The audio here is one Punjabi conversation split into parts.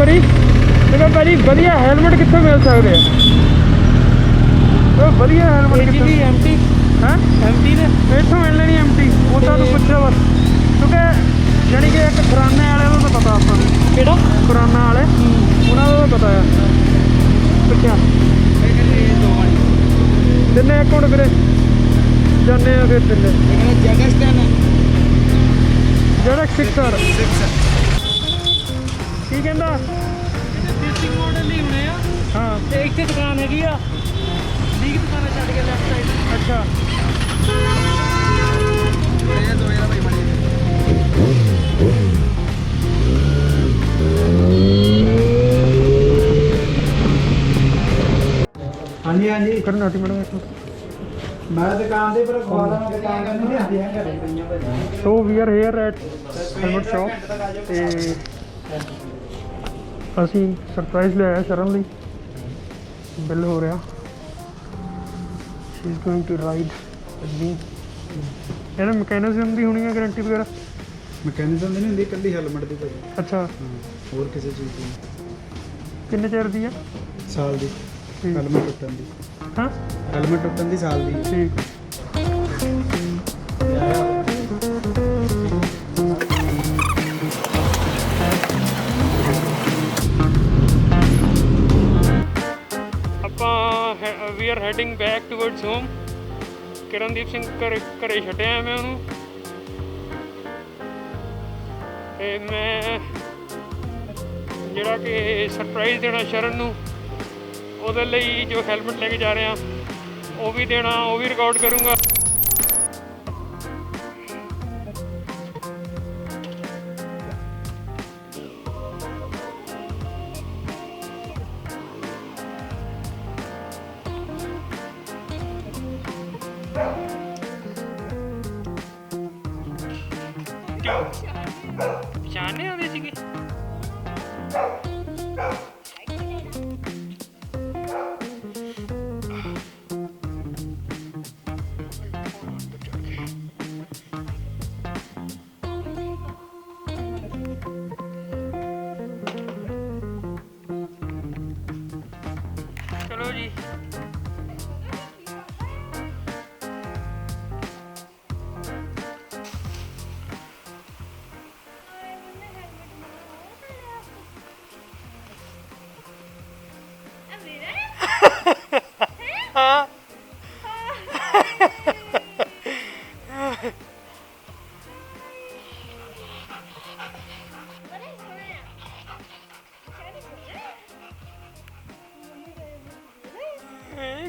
ਵਾਰੀ ਤੇ ਭਾਜੀ ਵਧੀਆ ਹੈਲਮਟ ਕਿੱਥੋਂ ਮਿਲ ਸਕਦੇ ਆ? ਵਧੀਆ ਹੈਲਮਟ ਕਿੱਥੋਂ? एमटी ਹੈ एमटी ने ਇੱਥੋਂ ਮਿਲ ਲੈਣੀ ਐਮਟੀ। ਉਹ ਤੁਹਾਨੂੰ ਪੁੱਛਿਆ ਬਸ ਕਿਉਂਕਿ ਜਾਣੀ ਕਿ ਇੱਕ ਖਰਾਨੇ ਵਾਲੇ ਦਾ ਤਾਂ ਪਤਾ ਆਪਾਂ ਨੂੰ। केड़ा ਖਰਾਨਾ वाले ਉਹਨਾਂ ਦਾ ਤਾਂ ਪਤਾ ਆ। ਪੁੱਛਿਆ ਦਿੰਨੇ ਇੱਕ ਹੁਣ ਵੀਰੇ ਜਾਂਦੇ ਆ ਫਿਰ ਦਿੰਨੇ Zx6r ਕੀ ਕਹਿੰਦਾ? देसी मॉडल ही होने आ ਹਾਂ ते एक ते दुकान हैगी आ लीक दुकान छड़ के लेफ्ट साइड ਅੱਛਾ ये 2000 भाई बने हाँ जी हाँ जी ਕਰ ਨੋਟੀ ਮੈਡਮ ਇੱਕ मैं दुकान दे पर खवाला मैं दुकान करनी नहीं आती है घरे पईयां भाई so we are here at helmet shop ਤੇ ਅਸੀਂ ਸਰਪ੍ਰਾਈਜ਼ ਲਿਆਇਆ ਸ਼ਰਨ ਲਈ। ਬਿੱਲ ਹੋ ਰਿਹਾ। She is going to ride with me. ਇਹਦਾ ਮੈਕੈਨਿਜ਼ਮ ਦੀ ਹੋਣੀ ਹੈ ਗਾਰੰਟੀ ਵਗੈਰਾ? मैकेनिज्म नहीं होंदी कल्ली हेलमेट दी भाई ਅੱਛਾ और किसी चीज दी ਕਿੰਨੇ ਚਿਰ ਦੀ ਆ? साल दी ਠੀਕ हेलमेट टुटन दी ਹਾਂ हेलमेट टुटन दी साल दी ਠੀਕ ਆਪਾਂ we are heading back towards home. Kirandeep Singh ਘਰੇ ਛੱਡਿਆ ਮੈਂ ਉਹਨੂੰ ਤੇ ਮੈਂ ਜਿਹੜਾ ਕਿ ਸਰਪ੍ਰਾਈਜ਼ ਦੇਣਾ ਸ਼ਰਨ ਨੂੰ ਉਹਦੇ ਲਈ ਜੋ ਹੈਲਮਟ ਲੈ ਕੇ ਜਾ ਰਿਹਾ ਉਹ ਵੀ ਦੇਣਾ, ਉਹ ਵੀ ਰਿਕਾਰਡ ਕਰੂੰਗਾ। ਪਛਾਣ ਨਹੀਂ ਆਉਂਦੀ ਸੀਗੀ? ਚਲੋ ਜੀ ਹਾਂ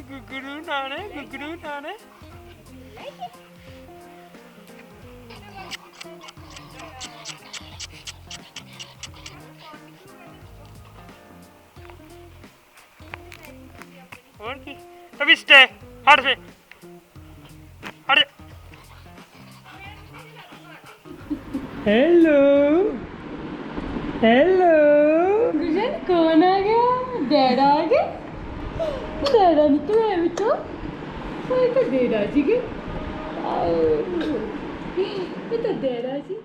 ਗੁੱਗਰੂ ਨਾਣੇ ਹੋਰ ਕੀ? ਅਭੀ ਸਟੇ ਹਟ ਜਾ ਹਟ ਜਾ। हेलो हेलो गुजन कौन आ गया? डैडा आ गया? डैडा निकला है बेटा। ये तो डैडा जी के ये तो डैडा जी।